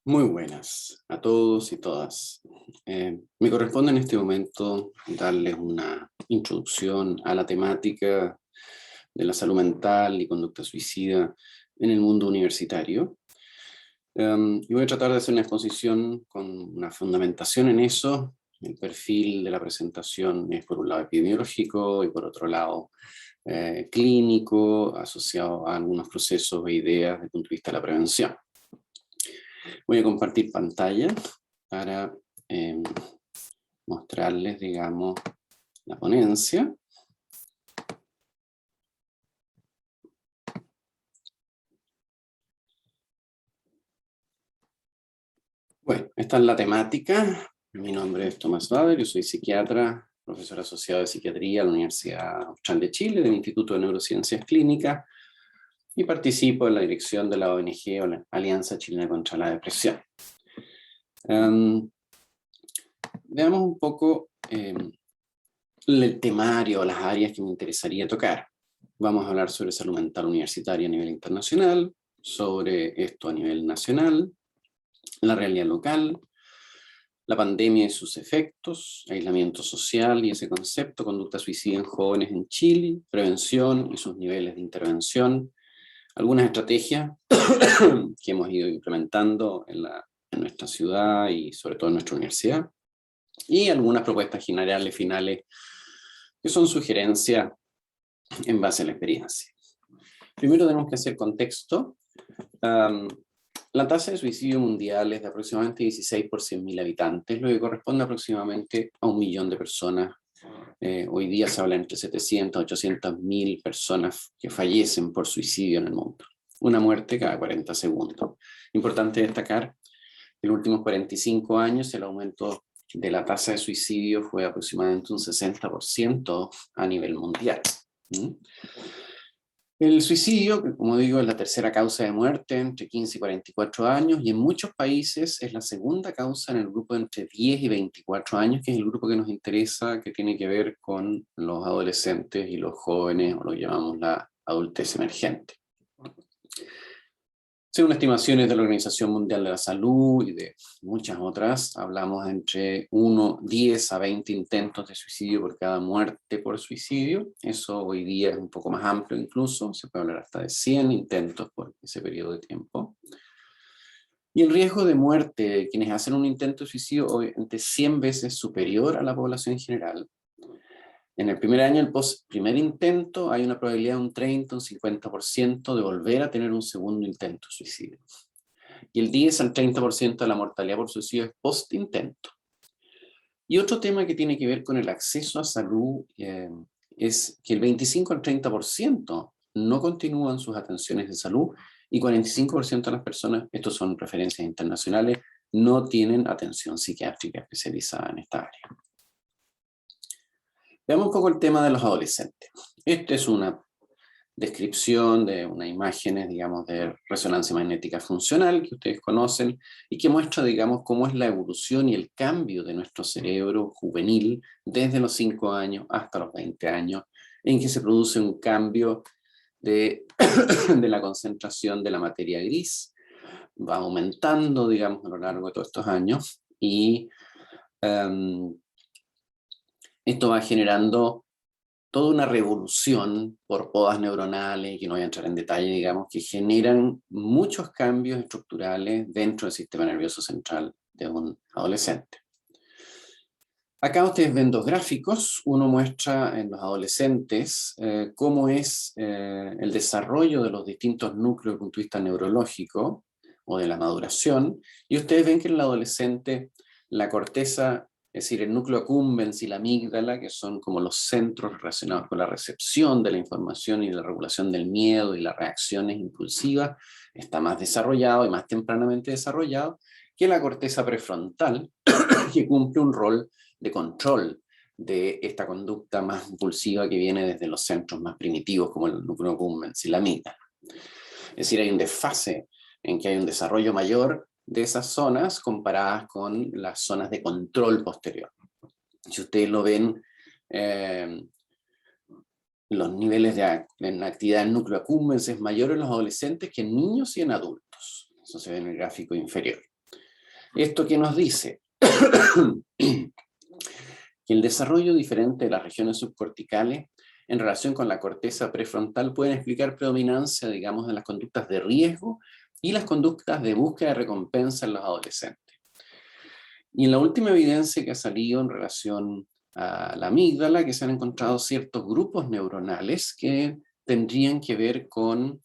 Muy buenas a todos y todas. Me corresponde en este momento darles una introducción a la temática de la salud mental y conducta suicida en el mundo universitario. Y voy a tratar de hacer una exposición con una fundamentación en eso. El perfil de la presentación es por un lado epidemiológico y por otro lado clínico, asociado a algunos procesos e ideas desde el punto de vista de la prevención. Voy a compartir pantalla para eh, mostrarles, digamos, la ponencia. Bueno, esta es la temática. Mi nombre es Tomás Bader, yo soy psiquiatra, profesor asociado de psiquiatría a la Universidad Austral de Chile, del Instituto de Neurociencias Clínicas, y participo en la dirección de la ONG o la Alianza Chilena contra la Depresión. Veamos un poco el temario, las áreas que me interesaría tocar. Vamos a hablar sobre salud mental universitaria a nivel internacional, sobre esto a nivel nacional, la realidad local, la pandemia y sus efectos, aislamiento social y ese concepto, conducta suicida en jóvenes en Chile, prevención y sus niveles de intervención, algunas estrategias que hemos ido implementando en nuestra ciudad y sobre todo en nuestra universidad, y algunas propuestas generales finales que son sugerencias en base a la experiencia. Primero tenemos que hacer contexto. La tasa de suicidio mundial es de aproximadamente 16 por 100.000 habitantes, lo que corresponde aproximadamente a 1 millón de personas. Hoy día se habla entre 700 a 800.000 personas que fallecen por suicidio en el mundo. Una muerte cada 40 segundos. Importante destacar que en los últimos 45 años el aumento de la tasa de suicidio fue aproximadamente un 60% a nivel mundial. El suicidio, que como digo es la tercera causa de muerte entre 15 y 44 años, y en muchos países es la segunda causa en el grupo de entre 10 y 24 años, que es el grupo que nos interesa, que tiene que ver con los adolescentes y los jóvenes, o lo llamamos la adultez emergente. Según estimaciones de la Organización Mundial de la Salud y de muchas otras, hablamos entre 10 a 20 intentos de suicidio por cada muerte por suicidio. Eso hoy día es un poco más amplio incluso, se puede hablar hasta de 100 intentos por ese periodo de tiempo. Y el riesgo de muerte de quienes hacen un intento de suicidio obviamente 100 veces superior a la población general. En el primer año, el primer intento, hay una probabilidad de un 30, un 50% de volver a tener un segundo intento de suicidio. Y el 10 al 30% de la mortalidad por suicidio es post-intento. Y otro tema que tiene que ver con el acceso a salud es que el 25 al 30% no continúan sus atenciones de salud y 45% de las personas, estos son referencias internacionales, no tienen atención psiquiátrica especializada en esta área. Veamos un poco el tema de los adolescentes. Esta es una descripción de unas imágenes, digamos, de resonancia magnética funcional que ustedes conocen y que muestra, digamos, cómo es la evolución y el cambio de nuestro cerebro juvenil desde los 5 años hasta los 20 años, en que se produce un cambio de, de la concentración de la materia gris. Va aumentando, digamos, a lo largo de todos estos años y esto va generando toda una revolución por podas neuronales, que no voy a entrar en detalle, digamos, que generan muchos cambios estructurales dentro del sistema nervioso central de un adolescente. Acá ustedes ven dos gráficos. Uno muestra en los adolescentes cómo es el desarrollo de los distintos núcleos desde el punto de vista neurológico o de la maduración, y ustedes ven que en el adolescente la corteza, es decir, el núcleo accumbens y la amígdala, que son como los centros relacionados con la recepción de la información y la regulación del miedo y las reacciones impulsivas, está más desarrollado y más tempranamente desarrollado que la corteza prefrontal, que cumple un rol de control de esta conducta más impulsiva que viene desde los centros más primitivos como el núcleo accumbens y la amígdala. Es decir, hay un desfase en que hay un desarrollo mayor de esas zonas comparadas con las zonas de control posterior. Si ustedes lo ven, los niveles en actividad del núcleo accumbens es mayor en los adolescentes que en niños y en adultos. Eso se ve en el gráfico inferior. ¿Esto qué nos dice? Que el desarrollo diferente de las regiones subcorticales en relación con la corteza prefrontal pueden explicar predominancia, digamos, en las conductas de riesgo y las conductas de búsqueda de recompensa en los adolescentes. Y en la última evidencia que ha salido en relación a la amígdala, que se han encontrado ciertos grupos neuronales que tendrían que ver con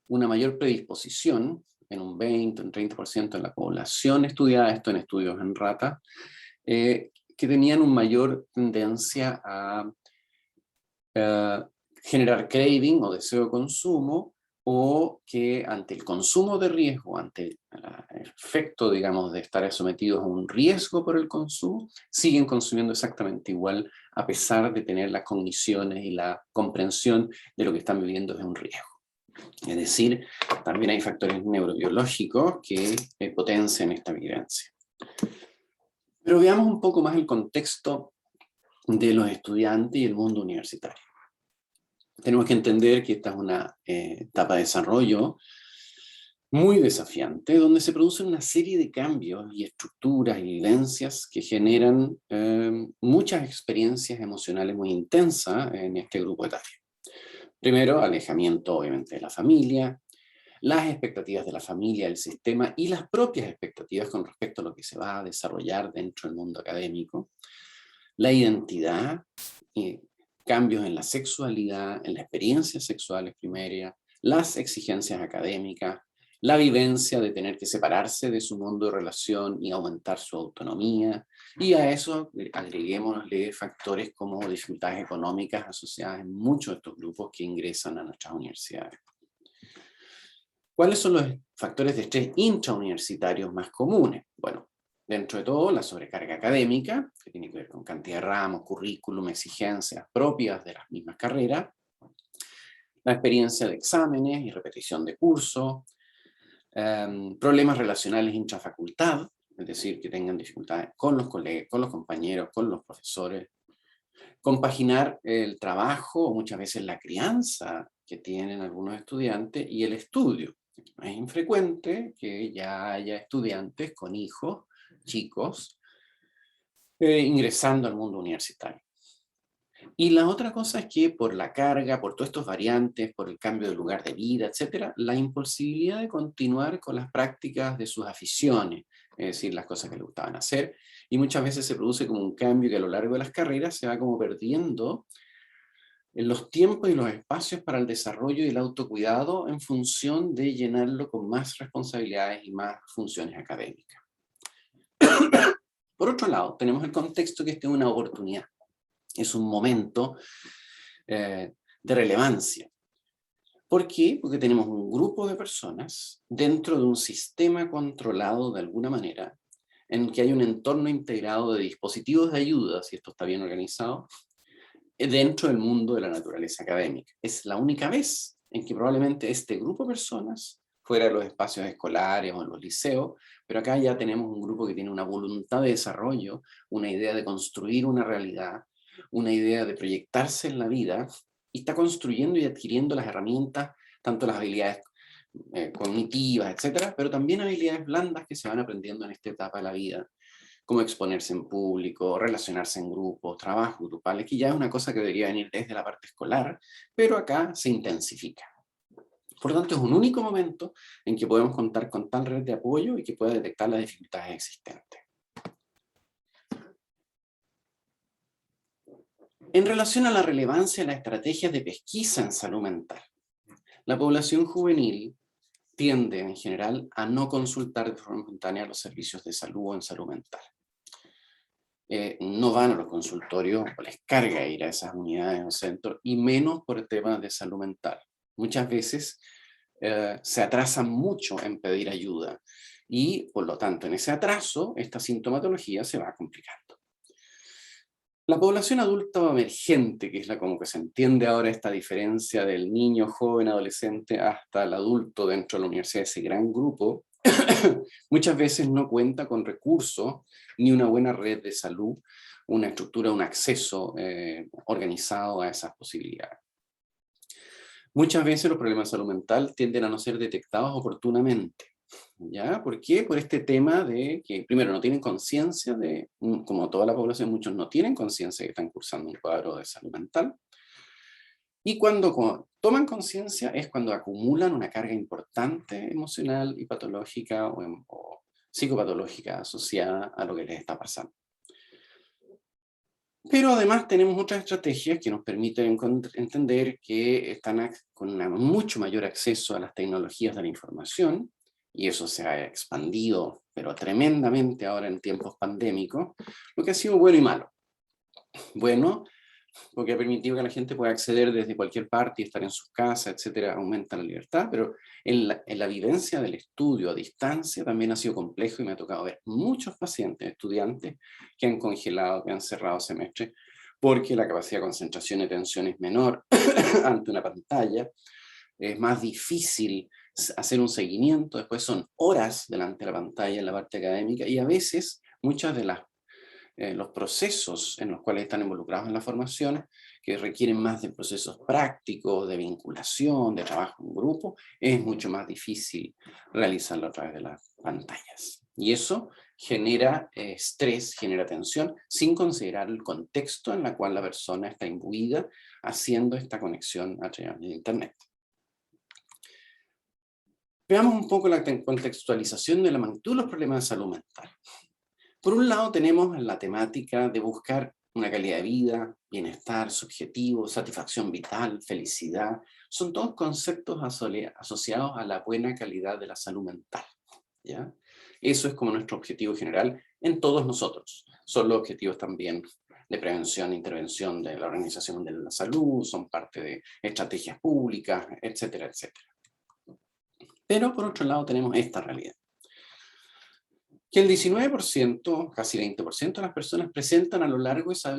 una mayor predisposición en un 20, un 30% de la población estudiada, esto en estudios en ratas, que tenían una mayor tendencia a generar craving o deseo de consumo, o que ante el consumo de riesgo, ante el efecto, digamos, de estar sometidos a un riesgo por el consumo, siguen consumiendo exactamente igual, a pesar de tener las cogniciones y la comprensión de lo que están viviendo es un riesgo. Es decir, también hay factores neurobiológicos que potencian esta evidencia. Pero veamos un poco más el contexto de los estudiantes y el mundo universitario. Tenemos que entender que esta es una etapa de desarrollo muy desafiante, donde se producen una serie de cambios y estructuras y vivencias que generan muchas experiencias emocionales muy intensas en este grupo etario. Primero, alejamiento obviamente de la familia, las expectativas de la familia, del sistema y las propias expectativas con respecto a lo que se va a desarrollar dentro del mundo académico, la identidad, cambios en la sexualidad, en las experiencias sexuales primarias, las exigencias académicas, la vivencia de tener que separarse de su mundo de relación y aumentar su autonomía, y a eso agreguémosle factores como dificultades económicas asociadas en muchos de estos grupos que ingresan a nuestras universidades. ¿Cuáles son los factores de estrés intrauniversitarios más comunes? Bueno, dentro de todo, la sobrecarga académica, que tiene que ver con cantidad de ramos, currículum, exigencias propias de las mismas carreras, la experiencia de exámenes y repetición de cursos, problemas relacionales intrafacultad, es decir, que tengan dificultades con los colegas, con los compañeros, con los profesores, compaginar el trabajo o muchas veces la crianza que tienen algunos estudiantes y el estudio. Es infrecuente que ya haya estudiantes con hijos, chicos, ingresando al mundo universitario. Y la otra cosa es que por la carga, por todas estas variantes, por el cambio de lugar de vida, etcétera, la imposibilidad de continuar con las prácticas de sus aficiones, es decir, las cosas que le gustaban hacer, y muchas veces se produce como un cambio que a lo largo de las carreras se va como perdiendo en los tiempos y los espacios para el desarrollo y el autocuidado en función de llenarlo con más responsabilidades y más funciones académicas. Por otro lado, tenemos el contexto que esta es una oportunidad, es un momento de relevancia. ¿Por qué? Porque tenemos un grupo de personas dentro de un sistema controlado de alguna manera, en que hay un entorno integrado de dispositivos de ayuda, si esto está bien organizado, dentro del mundo de la naturaleza académica. Es la única vez en que probablemente este grupo de personas, fuera de los espacios escolares o en los liceos, pero acá ya tenemos un grupo que tiene una voluntad de desarrollo, una idea de construir una realidad, una idea de proyectarse en la vida, y está construyendo y adquiriendo las herramientas, tanto las habilidades cognitivas, etcétera, pero también habilidades blandas que se van aprendiendo en esta etapa de la vida, como exponerse en público, relacionarse en grupos, trabajos grupales, que ya es una cosa que debería venir desde la parte escolar, pero acá se intensifica. Por lo tanto, es un único momento en que podemos contar con tal red de apoyo y que pueda detectar las dificultades existentes. En relación a la relevancia de las estrategias de pesquisa en salud mental, la población juvenil tiende en general a no consultar de forma espontánea los servicios de salud o en salud mental. No van a los consultorios o les carga ir a esas unidades o centros, y menos por temas de salud mental. Muchas veces se atrasan mucho en pedir ayuda y por lo tanto en ese atraso esta sintomatología se va complicando. La población adulta o emergente, que es como que se entiende ahora esta diferencia del niño, joven, adolescente hasta el adulto dentro de la universidad, ese gran grupo, muchas veces no cuenta con recursos ni una buena red de salud, una estructura, un acceso organizado a esas posibilidades. Muchas veces los problemas de salud mental tienden a no ser detectados oportunamente. ¿Ya? ¿Por qué? Por este tema de que, primero, no tienen conciencia de, como toda la población, muchos no tienen conciencia de que están cursando un cuadro de salud mental. Y cuando toman conciencia es cuando acumulan una carga importante emocional y patológica o psicopatológica asociada a lo que les está pasando. Pero además tenemos otras estrategias que nos permiten entender que están con mucho mayor acceso a las tecnologías de la información, y eso se ha expandido, pero tremendamente ahora en tiempos pandémicos, lo que ha sido bueno y malo. Bueno, porque ha permitido que la gente pueda acceder desde cualquier parte y estar en sus casas, etcétera, aumenta la libertad, pero en la vivencia del estudio a distancia también ha sido complejo y me ha tocado ver muchos pacientes, estudiantes, que han congelado, que han cerrado semestres, porque la capacidad de concentración y atención es menor ante una pantalla, es más difícil hacer un seguimiento, después son horas delante de la pantalla en la parte académica y a veces muchas de los procesos en los cuales están involucrados en la formación, que requieren más de procesos prácticos, de vinculación, de trabajo en grupo, es mucho más difícil realizarlo a través de las pantallas. Y eso genera estrés, genera tensión, sin considerar el contexto en el cual la persona está imbuida haciendo esta conexión a través de Internet. Veamos un poco la contextualización de la magnitud de los problemas de salud mental. Por un lado tenemos la temática de buscar una calidad de vida, bienestar subjetivo, satisfacción vital, felicidad. Son todos conceptos asociados a la buena calidad de la salud mental, ¿ya? Eso es como nuestro objetivo general en todos nosotros. Son los objetivos también de prevención e intervención de la Organización Mundial de la Salud, son parte de estrategias públicas, etcétera, etcétera. Pero por otro lado tenemos esta realidad, que el 19%, casi 20% de las personas presentan a lo largo de su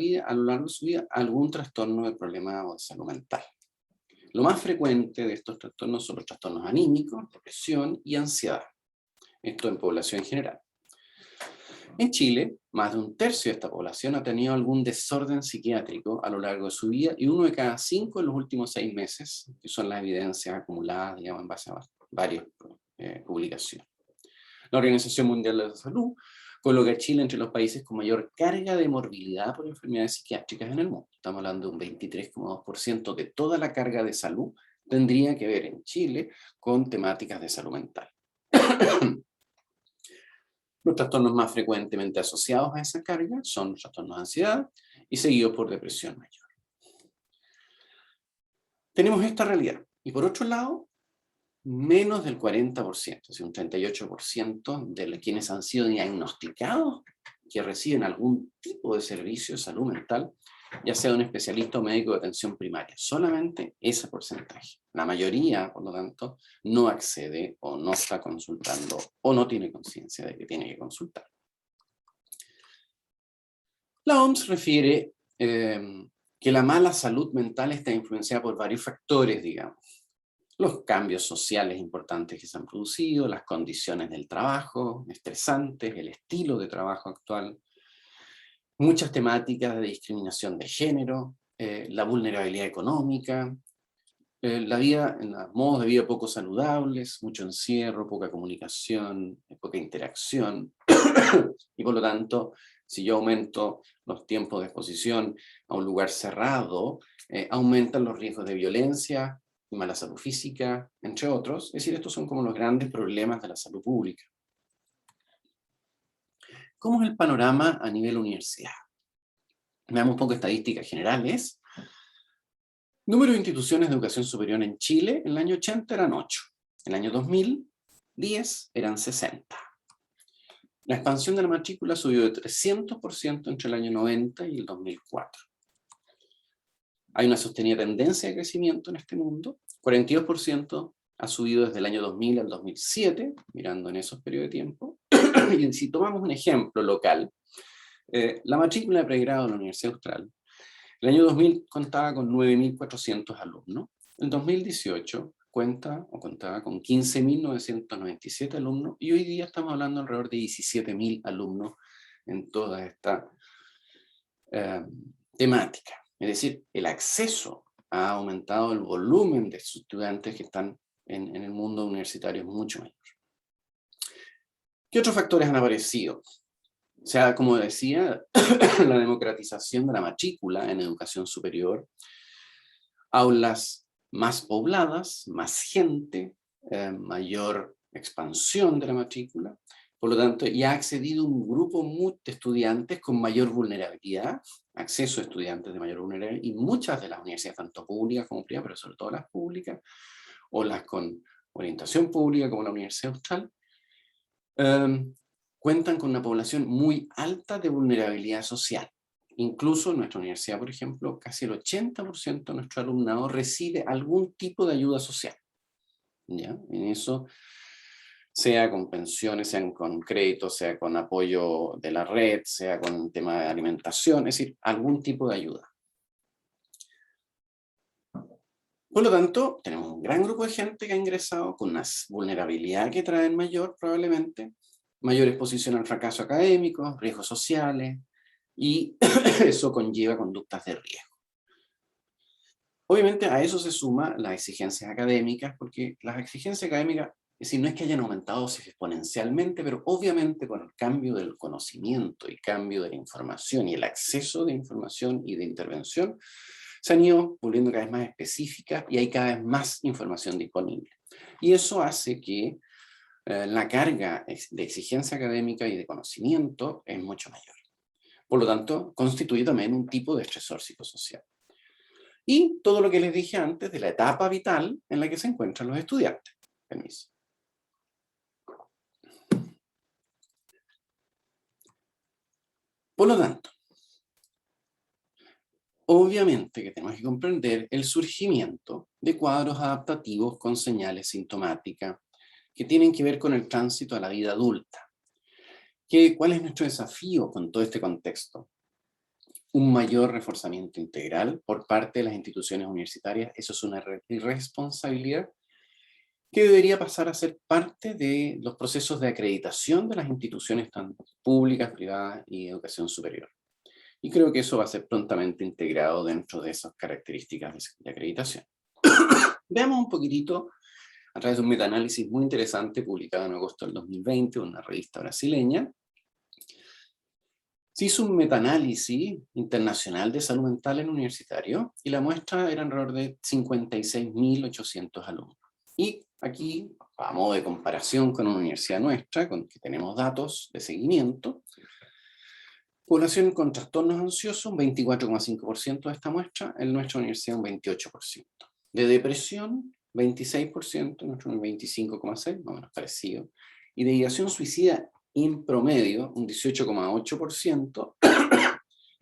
vida algún trastorno de problema o de salud mental. Lo más frecuente de estos trastornos son los trastornos anímicos, depresión y ansiedad. Esto en población general. En Chile, más de un tercio de esta población ha tenido algún desorden psiquiátrico a lo largo de su vida y 1 de cada 5 en los últimos 6 meses, que son las evidencias acumuladas, digamos, en base a varias publicaciones. La Organización Mundial de la Salud coloca a Chile entre los países con mayor carga de morbilidad por enfermedades psiquiátricas en el mundo. Estamos hablando de un 23,2% de toda la carga de salud tendría que ver en Chile con temáticas de salud mental. Los trastornos más frecuentemente asociados a esa carga son los trastornos de ansiedad y seguidos por depresión mayor. Tenemos esta realidad. Y por otro lado, menos del 40%, es decir, un 38% de quienes han sido diagnosticados que reciben algún tipo de servicio de salud mental, ya sea un especialista o médico de atención primaria. Solamente ese porcentaje. La mayoría, por lo tanto, no accede o no está consultando o no tiene conciencia de que tiene que consultar. La OMS refiere que la mala salud mental está influenciada por varios factores, digamos. Los cambios sociales importantes que se han producido, las condiciones del trabajo estresantes, el estilo de trabajo actual, muchas temáticas de discriminación de género, la vulnerabilidad económica, modos de vida poco saludables, mucho encierro, poca comunicación, poca interacción, y por lo tanto, si yo aumento los tiempos de exposición a un lugar cerrado, aumentan los riesgos de violencia, mala salud física, entre otros. Es decir, estos son como los grandes problemas de la salud pública. ¿Cómo es el panorama a nivel universidad? Veamos un poco estadísticas generales. Número de instituciones de educación superior en Chile en el año 80 eran 8. En el año 2010 eran 60. La expansión de la matrícula subió de 300% entre el año 90 y el 2004. Hay una sostenida tendencia de crecimiento en este mundo. 42% ha subido desde el año 2000 al 2007, mirando en esos periodos de tiempo. Y si tomamos un ejemplo local, la matrícula de pregrado en la Universidad Austral, el año 2000 contaba con 9.400 alumnos. En 2018 contaba con 15.997 alumnos y hoy día estamos hablando alrededor de 17.000 alumnos en toda esta temática. Es decir, el acceso ha aumentado, el volumen de estudiantes que están en el mundo universitario es mucho mayor. ¿Qué otros factores han aparecido? O sea, como decía, la democratización de la matrícula en educación superior, aulas más pobladas, más gente, mayor expansión de la matrícula, por lo tanto, ya ha accedido un grupo de estudiantes con mayor vulnerabilidad, acceso a estudiantes de mayor vulnerabilidad, y muchas de las universidades, tanto públicas como privadas, pero sobre todo las públicas, o las con orientación pública, como la Universidad Austral, cuentan con una población muy alta de vulnerabilidad social. Incluso en nuestra universidad, por ejemplo, casi el 80% de nuestro alumnado recibe algún tipo de ayuda social. ¿Ya? En eso, sea con pensiones, sea con créditos, sea con apoyo de la red, sea con tema de alimentación, es decir, algún tipo de ayuda. Por lo tanto, tenemos un gran grupo de gente que ha ingresado con una vulnerabilidad que traen mayor, probablemente, mayor exposición al fracaso académico, riesgos sociales, y eso conlleva conductas de riesgo. Obviamente a eso se suma las exigencias académicas, porque las exigencias académicas, es decir, no es que hayan aumentado exponencialmente, pero obviamente con el cambio del conocimiento, el cambio de la información y el acceso de información y de intervención, se han ido volviendo cada vez más específicas y hay cada vez más información disponible. Y eso hace que la carga de exigencia académica y de conocimiento es mucho mayor. Por lo tanto, constituye también un tipo de estresor psicosocial. Y todo lo que les dije antes de la etapa vital en la que se encuentran los estudiantes. Permiso. Por lo tanto, obviamente que tenemos que comprender el surgimiento de cuadros adaptativos con señales sintomáticas que tienen que ver con el tránsito a la vida adulta. ¿Cuál es nuestro desafío con todo este contexto? Un mayor reforzamiento integral por parte de las instituciones universitarias. Eso es una irresponsabilidad que debería pasar a ser parte de los procesos de acreditación de las instituciones tanto públicas, privadas y educación superior. Y creo que eso va a ser prontamente integrado dentro de esas características de acreditación. Veamos un poquitito a través de un metaanálisis muy interesante publicado en agosto del 2020 en una revista brasileña. Se hizo un metaanálisis internacional de salud mental en universitario y la muestra era alrededor de 56.800 alumnos. Y aquí, a modo de comparación con una universidad nuestra, con que tenemos datos de seguimiento, población con trastornos ansiosos, un 24,5% de esta muestra, en nuestra universidad un 28%. De depresión, 26%, en nuestra un 25,6%, más o menos parecido. Y de ideación suicida en promedio, un 18,8%,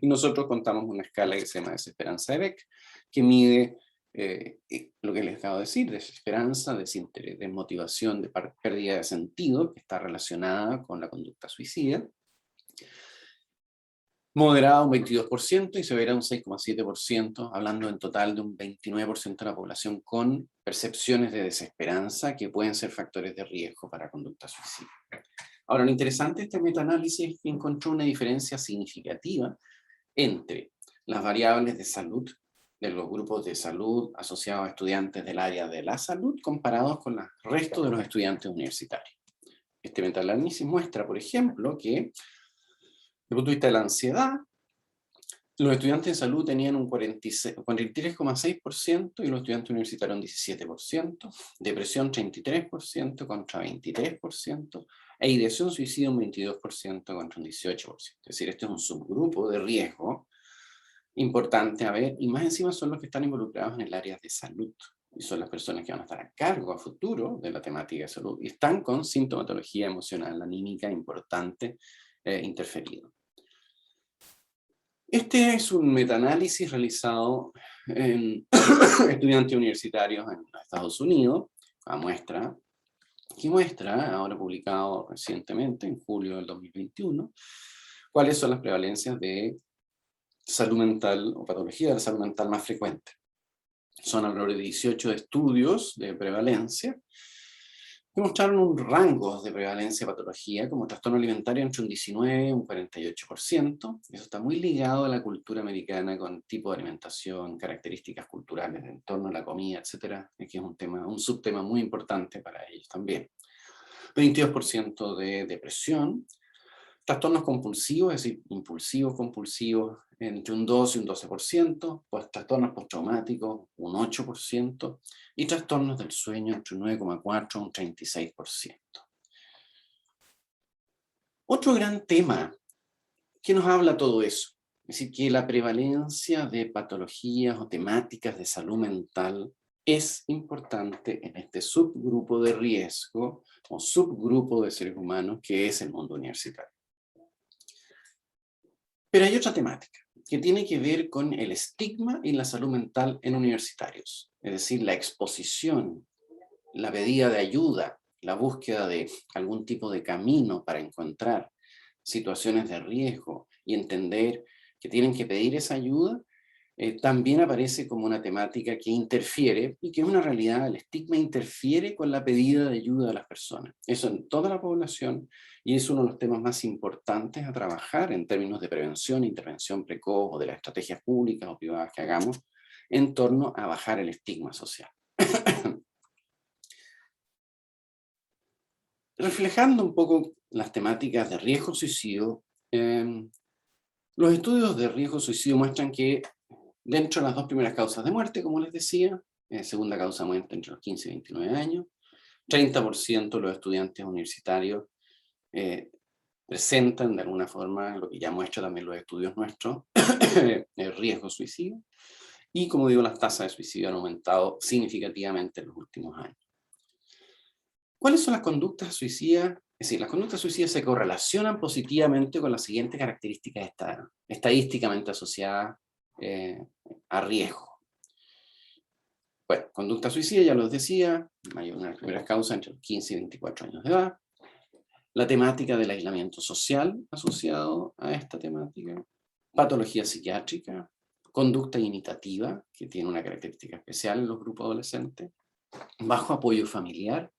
y nosotros contamos una escala que se llama desesperanza de Beck, que mide lo que les acabo de decir, desesperanza, desinterés, desmotivación, de pérdida de sentido, que está relacionada con la conducta suicida. Moderada un 22% y severa un 6,7%, hablando en total de un 29% de la población con percepciones de desesperanza que pueden ser factores de riesgo para conducta suicida. Ahora, lo interesante de este metaanálisis es que encontró una diferencia significativa entre las variables de salud de los grupos de salud asociados a estudiantes del área de la salud comparados con el resto de los estudiantes universitarios. Este metaanálisis muestra, por ejemplo, que desde el punto de vista de la ansiedad, los estudiantes de salud tenían un 43,6% y los estudiantes universitarios un 17%, depresión 33% contra 23%, e ideación suicida un 22% contra un 18%. Es decir, este es un subgrupo de riesgo importante a ver, y más encima son los que están involucrados en el área de salud, y son las personas que van a estar a cargo a futuro de la temática de salud, y están con sintomatología emocional, anímica importante, interferido. Este es un metaanálisis realizado en estudiantes universitarios en Estados Unidos, que muestra, ahora publicado recientemente, en julio del 2021, cuáles son las prevalencias de salud mental o patología de la salud mental más frecuente. Son alrededor de 18 estudios de prevalencia que mostraron un rango de prevalencia de patología como trastorno alimentario entre un 19 y un 48%. Eso está muy ligado a la cultura americana con tipo de alimentación, características culturales en torno a la comida, etcétera, que es un subtema muy importante para ellos también. 22% de depresión, trastornos compulsivos, es decir, impulsivos, compulsivos, entre un 2 y un 12%, pues trastornos postraumáticos, un 8%, y trastornos del sueño, entre un 9,4 y un 36%. Otro gran tema que nos habla todo eso, es decir, que la prevalencia de patologías o temáticas de salud mental es importante en este subgrupo de riesgo o subgrupo de seres humanos que es el mundo universitario. Pero hay otra temática que tiene que ver con el estigma y la salud mental en universitarios, es decir, la exposición, la pedida de ayuda, la búsqueda de algún tipo de camino para encontrar situaciones de riesgo y entender que tienen que pedir esa ayuda, también aparece como una temática que interfiere, y que es una realidad, el estigma interfiere con la pedida de ayuda de las personas. Eso en toda la población, y es uno de los temas más importantes a trabajar en términos de prevención, intervención precoz, o de las estrategias públicas o privadas que hagamos, en torno a bajar el estigma social. Reflejando un poco las temáticas de riesgo-suicidio, los estudios de riesgo-suicidio muestran que dentro de las dos primeras causas de muerte, como les decía, segunda causa de muerte entre los 15 y 29 años, 30% de los estudiantes universitarios presentan de alguna forma, lo que ya muestran también los estudios nuestros, el riesgo-suicidio, y como digo, las tasas de suicidio han aumentado significativamente en los últimos años. ¿Cuáles son las conductas suicidas? Es decir, las conductas suicidas se correlacionan positivamente con las siguientes características estadísticamente asociadas a riesgo. Bueno, conducta suicida, ya los decía, hay una de las primeras causas entre los 15 y 24 años de edad. La temática del aislamiento social asociado a esta temática. Patología psiquiátrica. Conducta imitativa, que tiene una característica especial en los grupos adolescentes. Bajo apoyo familiar.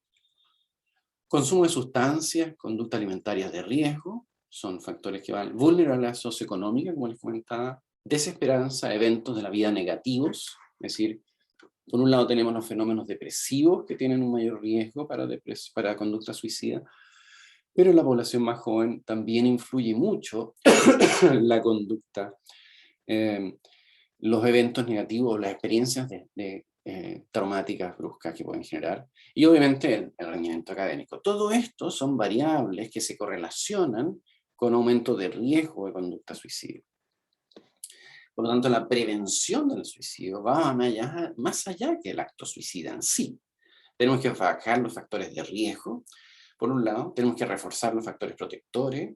Consumo de sustancias, conducta alimentaria de riesgo, son factores que van vulnerabilidad socioeconómica, como les comentaba, desesperanza, eventos de la vida negativos, es decir, por un lado tenemos los fenómenos depresivos que tienen un mayor riesgo para conducta suicida, pero en la población más joven también influye mucho la conducta, los eventos negativos, las experiencias traumáticas bruscas que pueden generar, y obviamente el rendimiento académico. Todo esto son variables que se correlacionan con aumento de riesgo de conducta suicida. Por lo tanto, la prevención del suicidio va más allá que el acto suicida en sí. Tenemos que bajar los factores de riesgo, por un lado, tenemos que reforzar los factores protectores,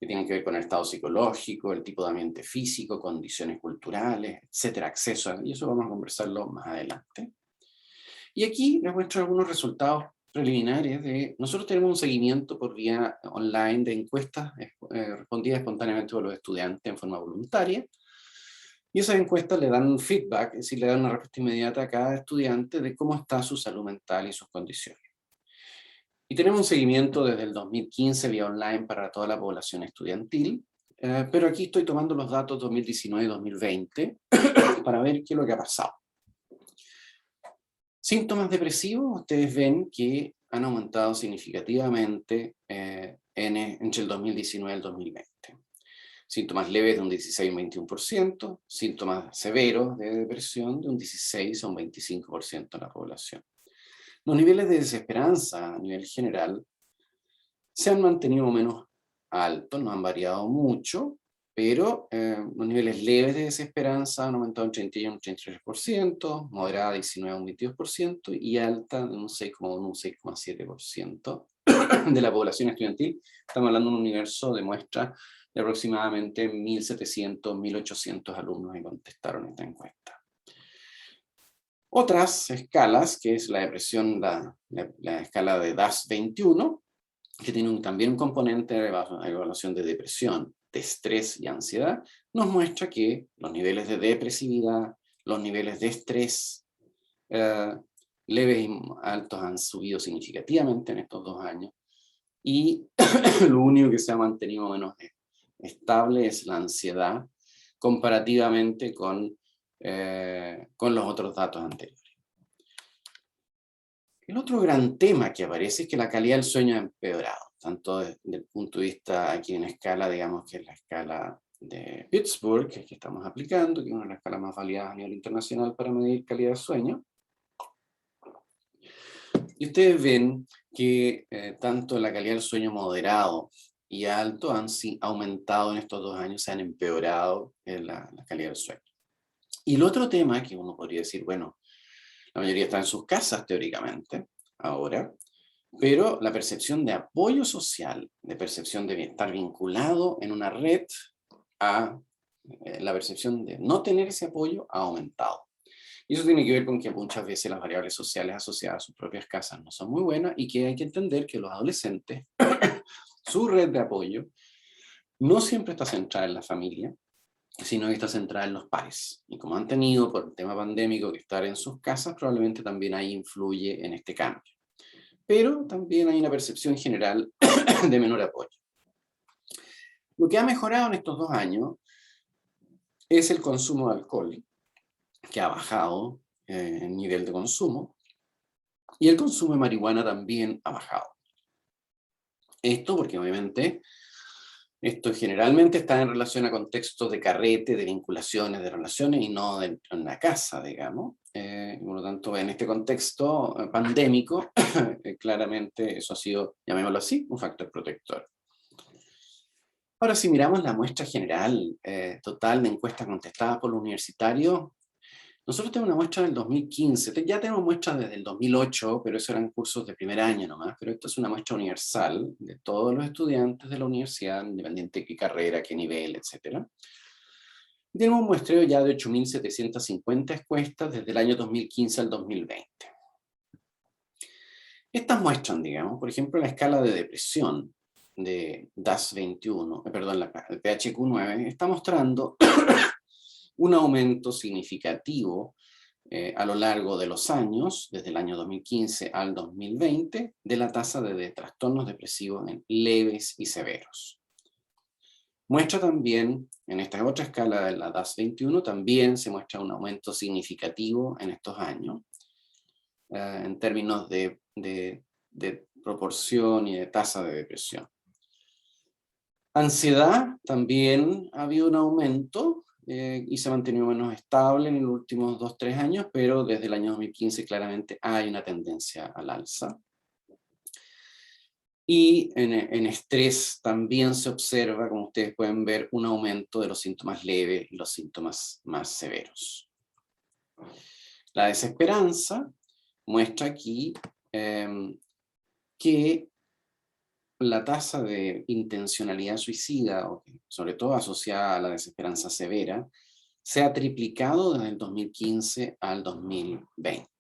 que tienen que ver con el estado psicológico, el tipo de ambiente físico, condiciones culturales, etcétera, acceso, y eso vamos a conversarlo más adelante. Y aquí les muestro algunos resultados preliminares nosotros tenemos un seguimiento por vía online de encuestas respondidas espontáneamente por los estudiantes en forma voluntaria, y esas encuestas le dan un feedback, es decir, le dan una respuesta inmediata a cada estudiante de cómo está su salud mental y sus condiciones. Y tenemos un seguimiento desde el 2015 vía online para toda la población estudiantil, pero aquí estoy tomando los datos 2019 y 2020 para ver qué es lo que ha pasado. Síntomas depresivos, ustedes ven que han aumentado significativamente entre el 2019 y el 2020. Síntomas leves de un 16 a un 21%, síntomas severos de depresión de un 16 a un 25% en la población. Los niveles de desesperanza a nivel general se han mantenido menos altos, no han variado mucho, pero los niveles leves de desesperanza han aumentado un 31 a un 33%, moderada 19 a un 22% y alta de un 6,1 a un 6,7% de la población estudiantil. Estamos hablando de un universo de muestras de aproximadamente 1.700, 1.800 alumnos que contestaron esta encuesta. Otras escalas, que es la depresión, la escala de DAS-21, que tiene también un componente de evaluación de depresión, de estrés y ansiedad, nos muestra que los niveles de depresividad, los niveles de estrés leves y altos han subido significativamente en estos 2 años, y lo único que se ha mantenido menos estable es la ansiedad comparativamente con los otros datos anteriores. El otro gran tema que aparece es que la calidad del sueño ha empeorado, tanto desde el punto de vista aquí en escala, digamos que es la escala de Pittsburgh, que estamos aplicando, que es una de las escalas más validadas a nivel internacional para medir calidad de sueño. Y ustedes ven que tanto la calidad del sueño moderado y alto han aumentado en estos 2 años, se han empeorado en la calidad del sueño. Y el otro tema que uno podría decir, bueno, la mayoría está en sus casas teóricamente, ahora, pero la percepción de apoyo social, de percepción de estar vinculado en una red, la percepción de no tener ese apoyo ha aumentado. Y eso tiene que ver con que muchas veces las variables sociales asociadas a sus propias casas no son muy buenas y que hay que entender que los adolescentes, su red de apoyo, no siempre está centrada en la familia, sino que está centrada en los pares. Y como han tenido por el tema pandémico que estar en sus casas, probablemente también ahí influye en este cambio. Pero también hay una percepción general de menor apoyo. Lo que ha mejorado en estos 2 años es el consumo de alcohol, que ha bajado el nivel de consumo, y el consumo de marihuana también ha bajado. Esto porque obviamente esto generalmente está en relación a contextos de carrete, de vinculaciones, de relaciones y no en una casa, digamos. Por lo tanto, en este contexto pandémico, claramente eso ha sido, llamémoslo así, un factor protector. Ahora, si miramos la muestra general total de encuestas contestadas por los universitarios, nosotros tenemos una muestra del 2015, ya tenemos muestras desde el 2008, pero eso eran cursos de primer año nomás, pero esto es una muestra universal de todos los estudiantes de la universidad, independiente de qué carrera, qué nivel, etc. Tenemos un muestreo ya de 8.750 encuestas desde el año 2015 al 2020. Estas muestran, digamos, por ejemplo, la escala de depresión de DAS-21, perdón, la PHQ-9, está mostrando un aumento significativo a lo largo de los años, desde el año 2015 al 2020, de la tasa de trastornos depresivos en leves y severos. Muestra también, en esta otra escala de la DAS-21, también se muestra un aumento significativo en estos años, en términos de proporción y de tasa de depresión. Ansiedad, también ha habido un aumento y se ha mantenido menos estable en los últimos 2-3 años, pero desde el año 2015 claramente hay una tendencia al alza. Y en estrés también se observa, como ustedes pueden ver, un aumento de los síntomas leves y los síntomas más severos. La desesperanza muestra aquí que la tasa de intencionalidad suicida, sobre todo asociada a la desesperanza severa, se ha triplicado desde el 2015 al 2020.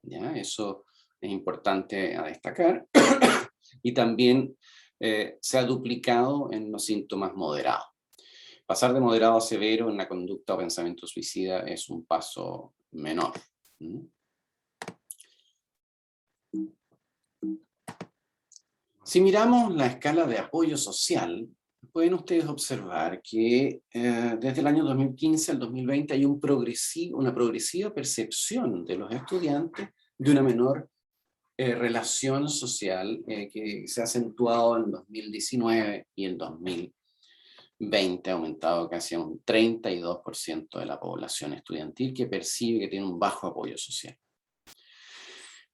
¿Ya? Eso es importante a destacar. Y también se ha duplicado en los síntomas moderados. Pasar de moderado a severo en la conducta o pensamiento suicida es un paso menor. Si miramos la escala de apoyo social, pueden ustedes observar que desde el año 2015 al 2020 hay una progresiva percepción de los estudiantes de una menor relación social que se ha acentuado en 2019 y el 2020 ha aumentado casi a un 32% de la población estudiantil que percibe que tiene un bajo apoyo social.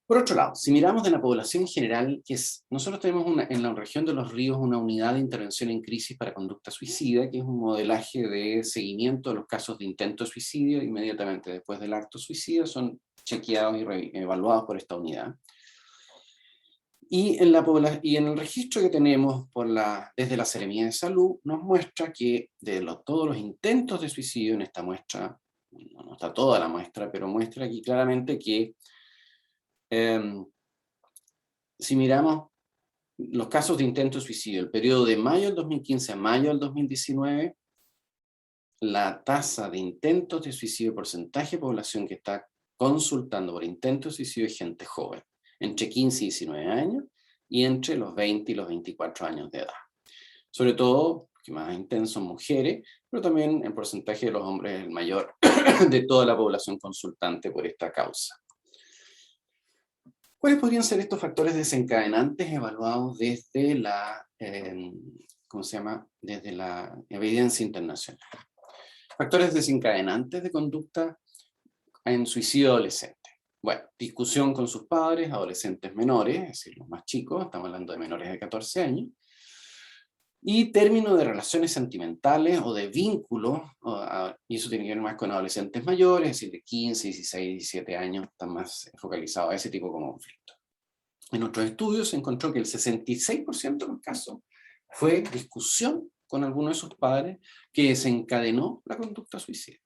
Por otro lado, si miramos de la población general, nosotros tenemos en la región de los ríos una unidad de intervención en crisis para conducta suicida, que es un modelaje de seguimiento de los casos de intento de suicidio inmediatamente después del acto suicida, son chequeados y evaluados por esta unidad. Y en el registro que tenemos desde la Seremía de Salud, nos muestra que de todos los intentos de suicidio en esta muestra, no está toda la muestra, pero muestra aquí claramente que si miramos los casos de intento de suicidio, el periodo de mayo del 2015 a mayo del 2019, la tasa de intentos de suicidio, porcentaje de población que está consultando por intentos de suicidio es gente joven, entre 15 y 19 años, y entre los 20 y los 24 años de edad. Sobre todo, que más intensos son mujeres, pero también el porcentaje de los hombres es el mayor de toda la población consultante por esta causa. ¿Cuáles podrían ser estos factores desencadenantes evaluados desde la, ¿cómo se llama? Desde la evidencia internacional? Factores desencadenantes de conducta en suicidio adolescente. Bueno, discusión con sus padres, adolescentes menores, es decir, los más chicos, estamos hablando de menores de 14 años, y término de relaciones sentimentales o de vínculos, y eso tiene que ver más con adolescentes mayores, es decir, de 15, 16, 17 años, están más focalizados a ese tipo de conflicto. En otros estudios se encontró que el 66% de los casos fue discusión con alguno de sus padres que desencadenó la conducta suicida.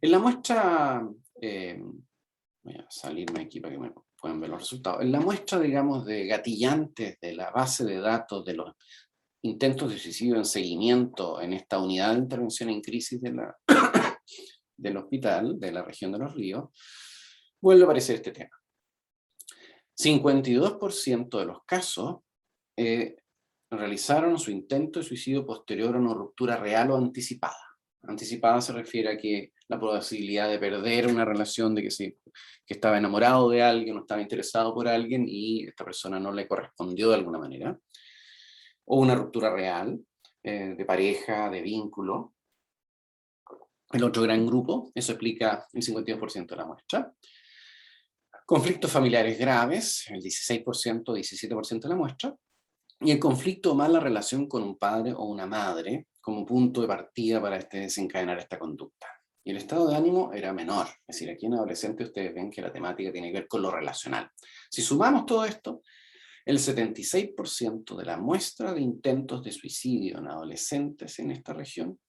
En la muestra, voy a salirme aquí para que me puedan ver los resultados. En la muestra, digamos, de gatillantes de la base de datos de los intentos de suicidio en seguimiento en esta unidad de intervención en crisis de del hospital, de la región de Los Ríos, vuelve a aparecer este tema. 52% de los casos realizaron su intento de suicidio posterior a una ruptura real o anticipada. Anticipada se refiere a que la posibilidad de perder una relación, de que estaba enamorado de alguien o estaba interesado por alguien y esta persona no le correspondió de alguna manera. O una ruptura real, de pareja, de vínculo. El otro gran grupo, eso explica el 52% de la muestra. Conflictos familiares graves, el 16%, 17% de la muestra. Y el conflicto o mala relación con un padre o una madre como punto de partida para desencadenar esta conducta. Y el estado de ánimo era menor. Es decir, aquí en adolescentes ustedes ven que la temática tiene que ver con lo relacional. Si sumamos todo esto, el 76% de la muestra de intentos de suicidio en adolescentes en esta región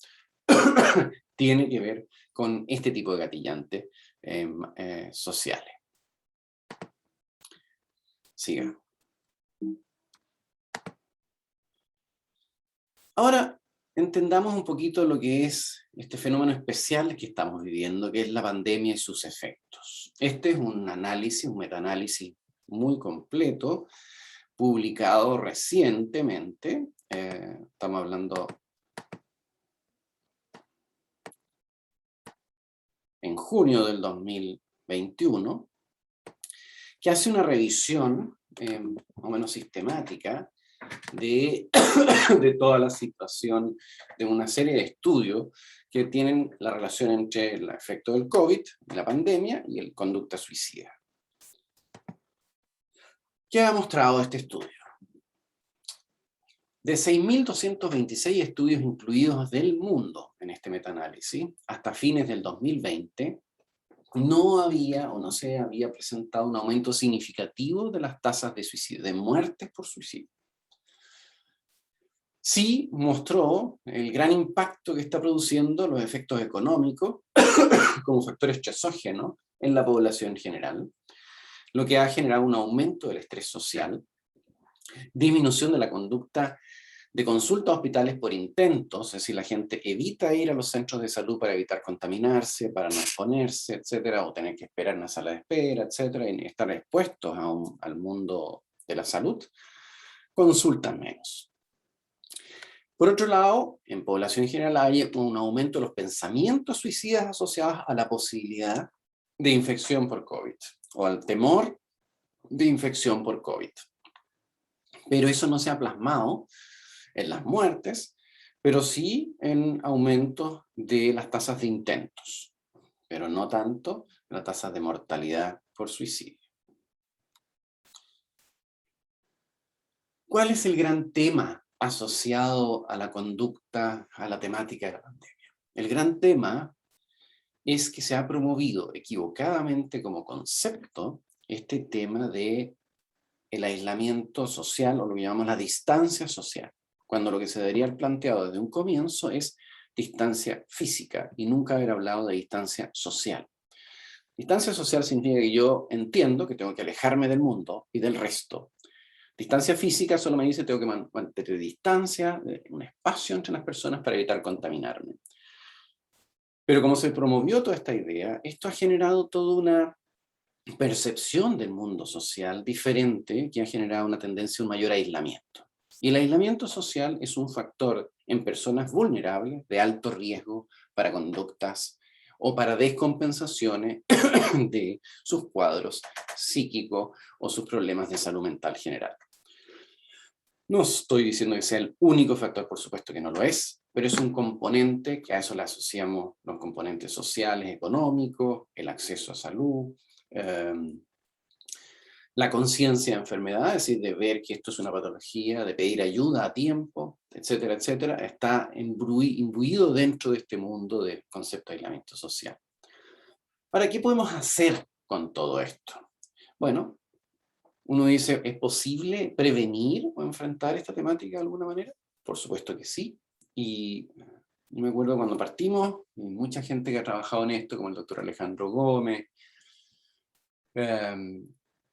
tiene que ver con este tipo de gatillantes sociales. Siga. Ahora, entendamos un poquito lo que es este fenómeno especial que estamos viviendo, que es la pandemia y sus efectos. Este es un análisis, un metaanálisis muy completo, publicado recientemente, estamos hablando en junio del 2021, que hace una revisión más o menos sistemática de toda la situación de una serie de estudios que tienen la relación entre el efecto del COVID, la pandemia y la conducta suicida. ¿Qué ha mostrado este estudio? De 6.226 estudios incluidos del mundo en este metaanálisis, hasta fines del 2020, no había o no se había presentado un aumento significativo de las tasas de suicidio, de muertes por suicidio. Sí mostró el gran impacto que está produciendo los efectos económicos como factores stresógenos en la población en general, lo que ha generado un aumento del estrés social, disminución de la conducta de consulta a hospitales por intentos, es decir, la gente evita ir a los centros de salud para evitar contaminarse, para no exponerse, etcétera, o tener que esperar en una sala de espera, etcétera, y estar expuestos al mundo de la salud, consultan menos. Por otro lado, en población en general hay un aumento de los pensamientos suicidas asociados a la posibilidad de infección por COVID, o al temor de infección por COVID. Pero eso no se ha plasmado en las muertes, pero sí en aumentos de las tasas de intentos, pero no tanto en las tasas de mortalidad por suicidio. ¿Cuál es el gran tema asociado a la conducta, a la temática de la pandemia? El gran tema es que se ha promovido equivocadamente como concepto este tema de el aislamiento social, o lo que llamamos la distancia social, cuando lo que se debería haber planteado desde un comienzo es distancia física y nunca haber hablado de distancia social. Distancia social significa que yo entiendo que tengo que alejarme del mundo y del resto. Distancia física solo me dice que tengo que mantener distancia, un espacio entre las personas para evitar contaminarme. Pero como se promovió toda esta idea, esto ha generado toda una percepción del mundo social diferente que ha generado una tendencia a un mayor aislamiento. Y el aislamiento social es un factor en personas vulnerables de alto riesgo para conductas o para descompensaciones de sus cuadros psíquicos o sus problemas de salud mental general. No estoy diciendo que sea el único factor, por supuesto que no lo es, pero es un componente que a eso le asociamos los componentes sociales, económicos, el acceso a salud, la conciencia de enfermedad, es decir, de ver que esto es una patología, de pedir ayuda a tiempo, etcétera, etcétera, está imbuido dentro de este mundo del concepto de aislamiento social. Ahora, ¿qué podemos hacer con todo esto? Bueno, uno dice, ¿es posible prevenir o enfrentar esta temática de alguna manera? Por supuesto que sí. Y yo me acuerdo cuando partimos, mucha gente que ha trabajado en esto, como el doctor Alejandro Gómez,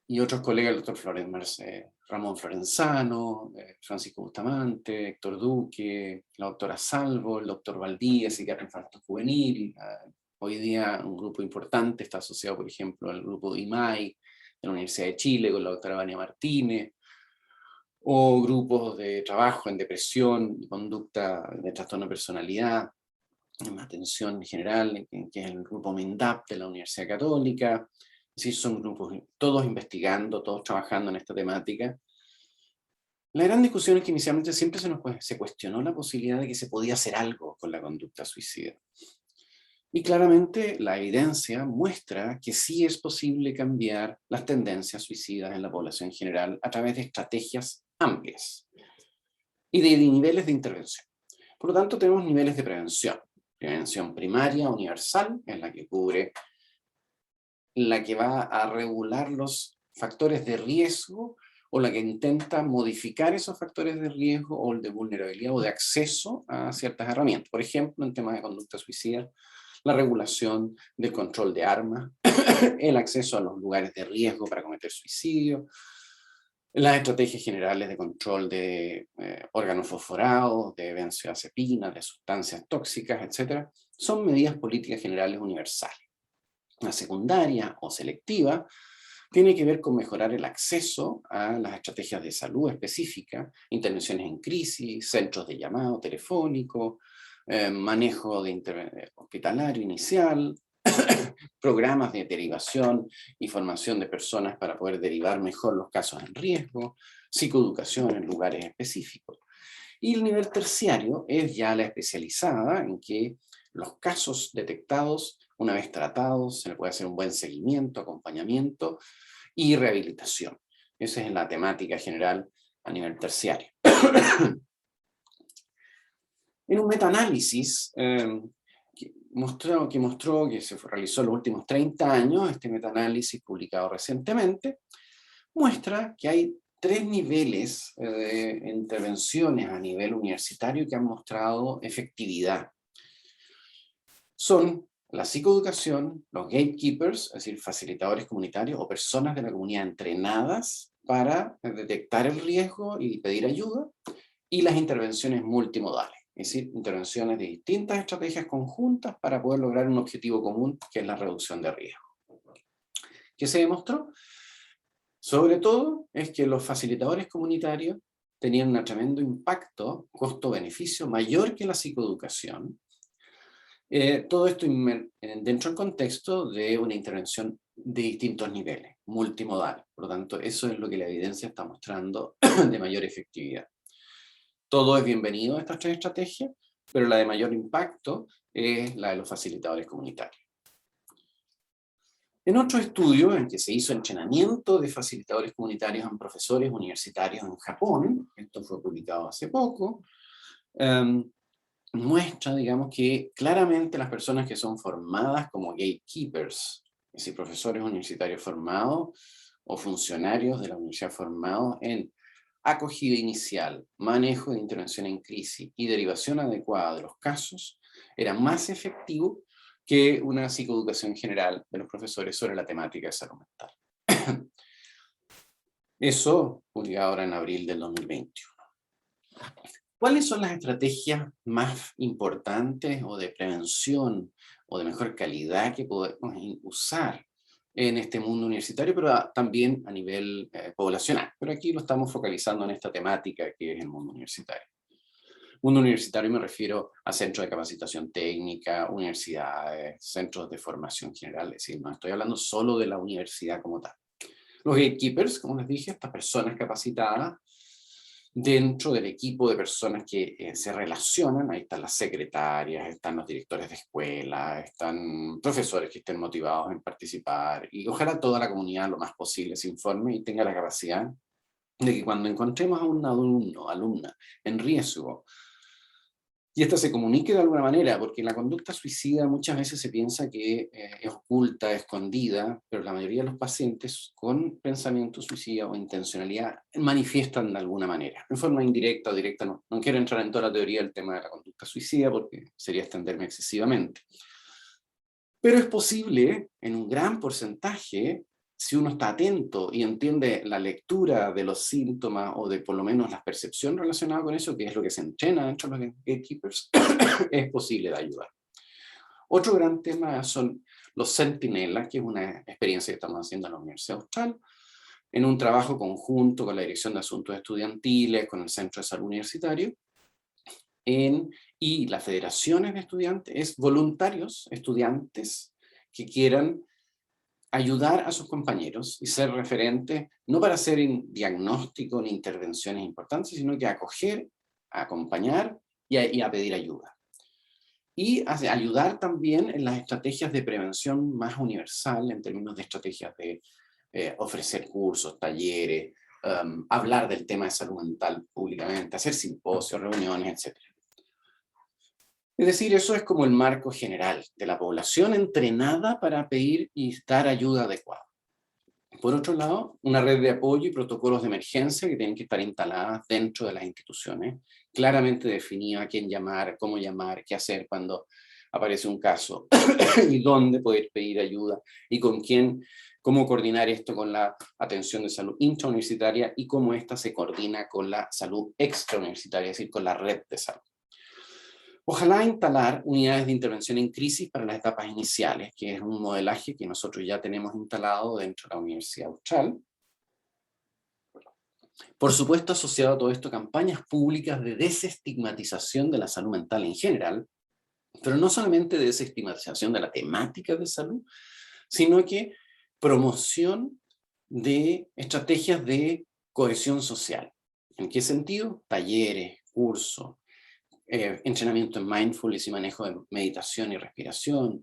y otros colegas, el doctor Ramón Florenzano, Francisco Bustamante, Héctor Duque, la doctora Salvo, el doctor Valdía, psiquiatra infantil juvenil. Hoy día un grupo importante está asociado, por ejemplo, al grupo IMAI de la Universidad de Chile, con la doctora Vania Martínez, o grupos de trabajo en depresión y conducta de trastorno de personalidad, en atención general, que es el grupo MENDAP de la Universidad Católica. Es decir, son grupos todos investigando, todos trabajando en esta temática. La gran discusión es que inicialmente siempre se cuestionó la posibilidad de que se podía hacer algo con la conducta suicida. Y claramente la evidencia muestra que sí es posible cambiar las tendencias suicidas en la población general a través de estrategias amplias y de niveles de intervención. Por lo tanto, tenemos niveles de prevención. Prevención primaria, universal, en la que cubre, la que va a regular los factores de riesgo o la que intenta modificar esos factores de riesgo o de vulnerabilidad o de acceso a ciertas herramientas. Por ejemplo, en temas de conducta suicida, la regulación del control de armas, el acceso a los lugares de riesgo para cometer suicidio, las estrategias generales de control de órganos fosforados, de benzodiazepinas, de sustancias tóxicas, etc. Son medidas políticas generales universales. La secundaria o selectiva tiene que ver con mejorar el acceso a las estrategias de salud específicas, intervenciones en crisis, centros de llamado telefónico, manejo de hospitalario inicial, programas de derivación y formación de personas para poder derivar mejor los casos en riesgo, psicoeducación en lugares específicos. Y el nivel terciario es ya la especializada en que los casos detectados, una vez tratados, se le puede hacer un buen seguimiento, acompañamiento y rehabilitación. Esa es la temática general a nivel terciario. En un metaanálisis que mostró que se realizó en los últimos 30 años, este metaanálisis publicado recientemente, muestra que hay 3 niveles de intervenciones a nivel universitario que han mostrado efectividad. Son la psicoeducación, los gatekeepers, es decir, facilitadores comunitarios o personas de la comunidad entrenadas para detectar el riesgo y pedir ayuda, y las intervenciones multimodales, es decir, intervenciones de distintas estrategias conjuntas para poder lograr un objetivo común, que es la reducción de riesgo. ¿Qué se demostró? Sobre todo es que los facilitadores comunitarios tenían un tremendo impacto, costo-beneficio mayor que la psicoeducación. Todo esto dentro del contexto de una intervención de distintos niveles, multimodal. Por lo tanto, eso es lo que la evidencia está mostrando de mayor efectividad. Todo es bienvenido a estas 3 estrategias, pero la de mayor impacto es la de los facilitadores comunitarios. En otro estudio en que se hizo entrenamiento de facilitadores comunitarios en profesores universitarios en Japón, esto fue publicado hace poco, muestra, digamos, que claramente las personas que son formadas como gatekeepers, es decir, profesores universitarios formados o funcionarios de la universidad formados en acogida inicial, manejo de intervención en crisis y derivación adecuada de los casos, era más efectivo que una psicoeducación general de los profesores sobre la temática de salud mental. Eso publicado ahora en abril del 2021. ¿Cuáles son las estrategias más importantes o de prevención o de mejor calidad que podemos usar en este mundo universitario, pero también a nivel poblacional? Pero aquí lo estamos focalizando en esta temática que es el mundo universitario. Mundo universitario me refiero a centros de capacitación técnica, universidades, centros de formación general, es decir, no estoy hablando solo de la universidad como tal. Los gatekeepers, como les dije, estas personas capacitadas dentro del equipo de personas que se relacionan, ahí están las secretarias, están los directores de escuela, están profesores que estén motivados en participar, y ojalá toda la comunidad lo más posible se informe y tenga la capacidad de que cuando encontremos a un alumno, alumna en riesgo, y esta se comunique de alguna manera, porque la conducta suicida muchas veces se piensa que es oculta, escondida, pero la mayoría de los pacientes con pensamiento suicida o intencionalidad manifiestan de alguna manera, en forma indirecta o directa. No quiero entrar en toda la teoría del tema de la conducta suicida porque sería extenderme excesivamente. Pero es posible, en un gran porcentaje, si uno está atento y entiende la lectura de los síntomas o de por lo menos la percepción relacionada con eso, que es lo que se entrena dentro de los gatekeepers, es posible de ayudar. Otro gran tema son los centinelas, que es una experiencia que estamos haciendo en la Universidad Austral, en un trabajo conjunto con la Dirección de Asuntos Estudiantiles, con el Centro de Salud Universitario, y las federaciones de estudiantes, es voluntarios, estudiantes, que quieran ayudar a sus compañeros y ser referentes, no para hacer diagnóstico ni intervenciones importantes, sino que acoger, a acompañar y a pedir ayuda. Y ayudar también en las estrategias de prevención más universal, en términos de estrategias de ofrecer cursos, talleres, hablar del tema de salud mental públicamente, hacer simposios, reuniones, etc. Es decir, eso es como el marco general de la población entrenada para pedir y dar ayuda adecuada. Por otro lado, una red de apoyo y protocolos de emergencia que tienen que estar instaladas dentro de las instituciones, claramente definida a quién llamar, cómo llamar, qué hacer cuando aparece un caso y dónde poder pedir ayuda y con quién, cómo coordinar esto con la atención de salud intrauniversitaria y cómo esta se coordina con la salud extrauniversitaria, es decir, con la red de salud. Ojalá instalar unidades de intervención en crisis para las etapas iniciales, que es un modelaje que nosotros ya tenemos instalado dentro de la Universidad Austral. Por supuesto, asociado a todo esto, campañas públicas de desestigmatización de la salud mental en general, pero no solamente de desestigmatización de la temática de salud, sino que promoción de estrategias de cohesión social. ¿En qué sentido? Talleres, cursos, entrenamiento en mindfulness y manejo de meditación y respiración,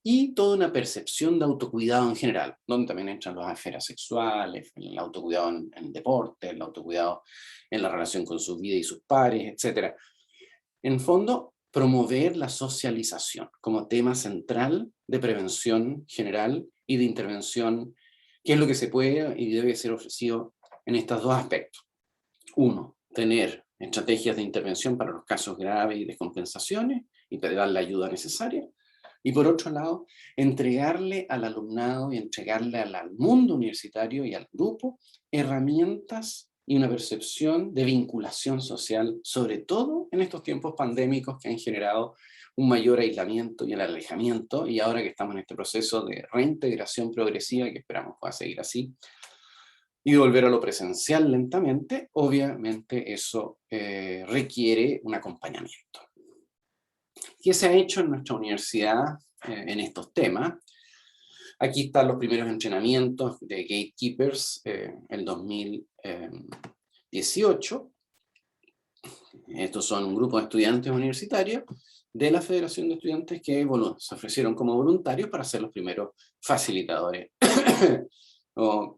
y toda una percepción de autocuidado en general, donde también entran las esferas sexuales, el autocuidado en deporte, el autocuidado en la relación con su vida y sus pares, etc. En fondo, promover la socialización como tema central de prevención general y de intervención, que es lo que se puede y debe ser ofrecido en estos dos aspectos. Uno, tener estrategias de intervención para los casos graves y descompensaciones y dar la ayuda necesaria. Y por otro lado, entregarle al alumnado y entregarle al mundo universitario y al grupo herramientas y una percepción de vinculación social, sobre todo en estos tiempos pandémicos que han generado un mayor aislamiento y el alejamiento, y ahora que estamos en este proceso de reintegración progresiva, que esperamos pueda seguir así, y volver a lo presencial lentamente, obviamente eso requiere un acompañamiento. ¿Qué se ha hecho en nuestra universidad en estos temas? Aquí están los primeros entrenamientos de Gatekeepers en 2018. Estos son un grupo de estudiantes universitarios de la Federación de Estudiantes que se ofrecieron como voluntarios para ser los primeros facilitadores o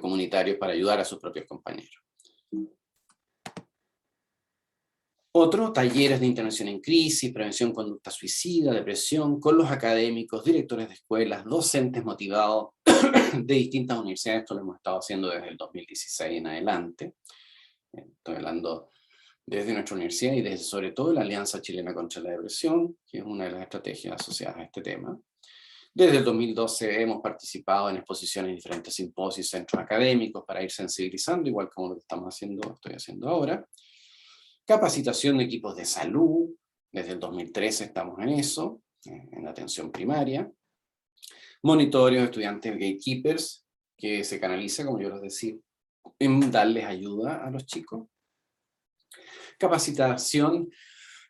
comunitarios para ayudar a sus propios compañeros. Otro, talleres de intervención en crisis, prevención de conducta suicida, depresión, con los académicos, directores de escuelas, docentes motivados de distintas universidades. Esto lo hemos estado haciendo desde el 2016 en adelante. Estoy hablando desde nuestra universidad y desde sobre todo la Alianza Chilena contra la Depresión, que es una de las estrategias asociadas a este tema. Desde el 2012 hemos participado en exposiciones en diferentes simposios y centros académicos para ir sensibilizando, igual como lo que estoy haciendo ahora. Capacitación de equipos de salud, desde el 2013 estamos en eso, en la atención primaria. Monitoreo de estudiantes gatekeepers, que se canaliza, como yo les decía, en darles ayuda a los chicos. capacitación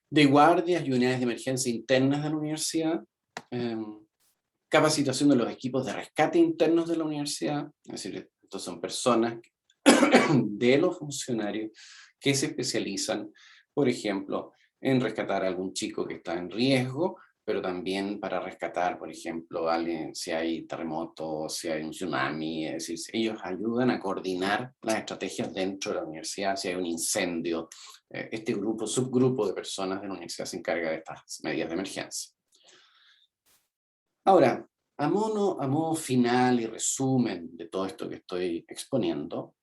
de guardias y unidades de emergencia internas de la universidad, capacitación de los equipos de rescate internos de la universidad, es decir, estos son personas de los funcionarios que se especializan, por ejemplo, en rescatar a algún chico que está en riesgo, pero también para rescatar, por ejemplo, a alguien, si hay terremoto, si hay un tsunami, es decir, ellos ayudan a coordinar las estrategias dentro de la universidad, si hay un incendio. Este grupo, subgrupo de personas de la universidad se encarga de estas medidas de emergencia. Ahora, a modo final y resumen de todo esto que estoy exponiendo,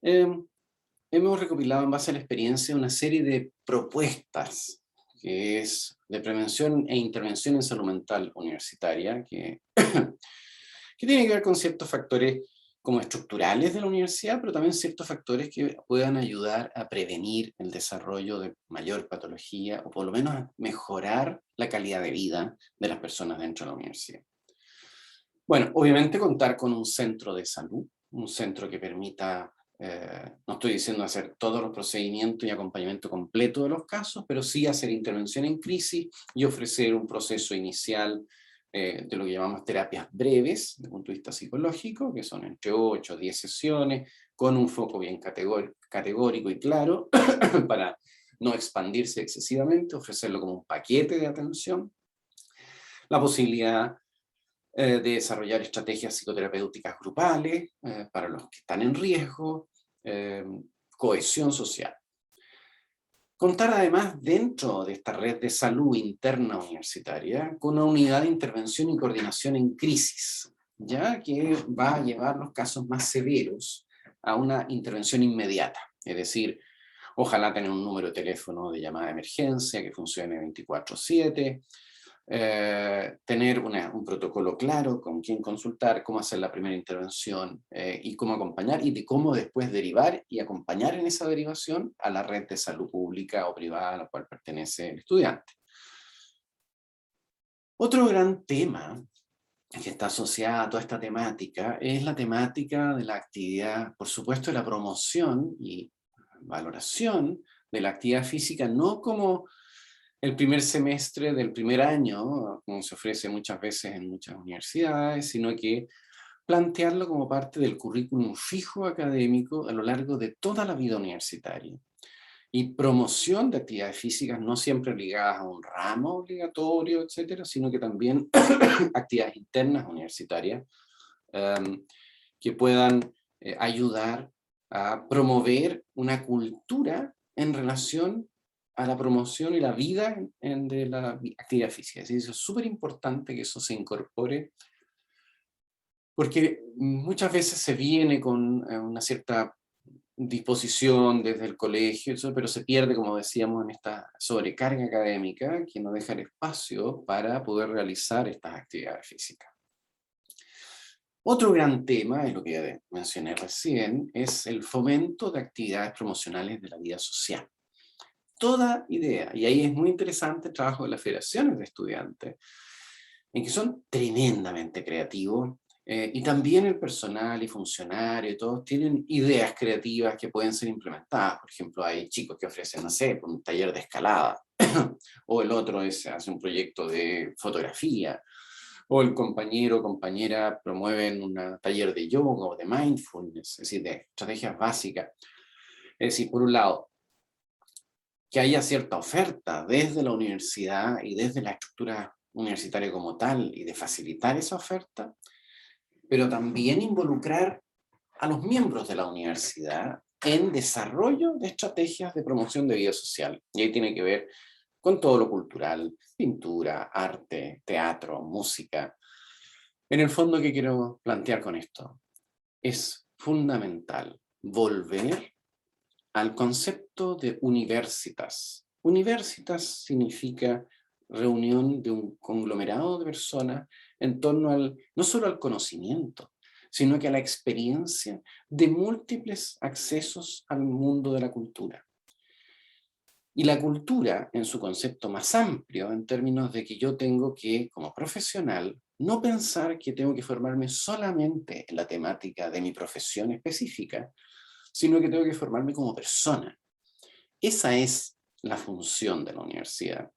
hemos recopilado en base a la experiencia una serie de propuestas que es de prevención e intervención en salud mental universitaria, que tiene que ver con ciertos factores como estructurales de la universidad, pero también ciertos factores que puedan ayudar a prevenir el desarrollo de mayor patología, o por lo menos a mejorar la calidad de vida de las personas dentro de la universidad. Bueno, obviamente contar con un centro de salud, un centro que permita, no estoy diciendo hacer todos los procedimientos y acompañamiento completo de los casos, pero sí hacer intervención en crisis y ofrecer un proceso inicial de lo que llamamos terapias breves, desde el punto de vista psicológico, que son entre 8 o 10 sesiones, con un foco bien categórico y claro, para no expandirse excesivamente, ofrecerlo como un paquete de atención. La posibilidad de desarrollar estrategias psicoterapéuticas grupales para los que están en riesgo, cohesión social. Contar además dentro de esta red de salud interna universitaria con una unidad de intervención y coordinación en crisis, ya que va a llevar los casos más severos a una intervención inmediata, es decir, ojalá tener un número de teléfono de llamada de emergencia que funcione 24/7, tener un protocolo claro con quién consultar, cómo hacer la primera intervención y cómo acompañar, y de cómo después derivar y acompañar en esa derivación a la red de salud pública o privada a la cual pertenece el estudiante. Otro gran tema que está asociado a toda esta temática es la temática de la actividad, por supuesto, de la promoción y valoración de la actividad física, no como el primer semestre del primer año, como se ofrece muchas veces en muchas universidades, sino que plantearlo como parte del currículum fijo académico a lo largo de toda la vida universitaria. Y promoción de actividades físicas no siempre ligadas a un ramo obligatorio, etcétera, sino que también actividades internas universitarias que puedan ayudar a promover una cultura en relación a la promoción y la vida de la actividad física. Es decir, es súper importante que eso se incorpore, porque muchas veces se viene con una cierta disposición desde el colegio, pero se pierde, como decíamos, en esta sobrecarga académica que no deja el espacio para poder realizar estas actividades físicas. Otro gran tema, y lo que ya mencioné recién, es el fomento de actividades promocionales de la vida social. Toda idea, y ahí es muy interesante el trabajo de las federaciones de estudiantes, en que son tremendamente creativos, y también el personal y funcionario, todos tienen ideas creativas que pueden ser implementadas. Por ejemplo, hay chicos que ofrecen, no sé, un taller de escalada, o el otro hace un proyecto de fotografía, o el compañero o compañera promueven un taller de yoga o de mindfulness, es decir, de estrategias básicas. Es decir, por un lado, que haya cierta oferta desde la universidad y desde la estructura universitaria como tal, y de facilitar esa oferta, pero también involucrar a los miembros de la universidad en desarrollo de estrategias de promoción de vida social. Y ahí tiene que ver con todo lo cultural, pintura, arte, teatro, música. En el fondo, ¿qué quiero plantear con esto? Es fundamental volver al concepto de universitas. Universitas significa reunión de un conglomerado de personas en torno no solo al conocimiento, sino que a la experiencia de múltiples accesos al mundo de la cultura. Y la cultura, en su concepto más amplio, en términos de que yo tengo que, como profesional, no pensar que tengo que formarme solamente en la temática de mi profesión específica, sino que tengo que formarme como persona. Esa es la función de la universidad.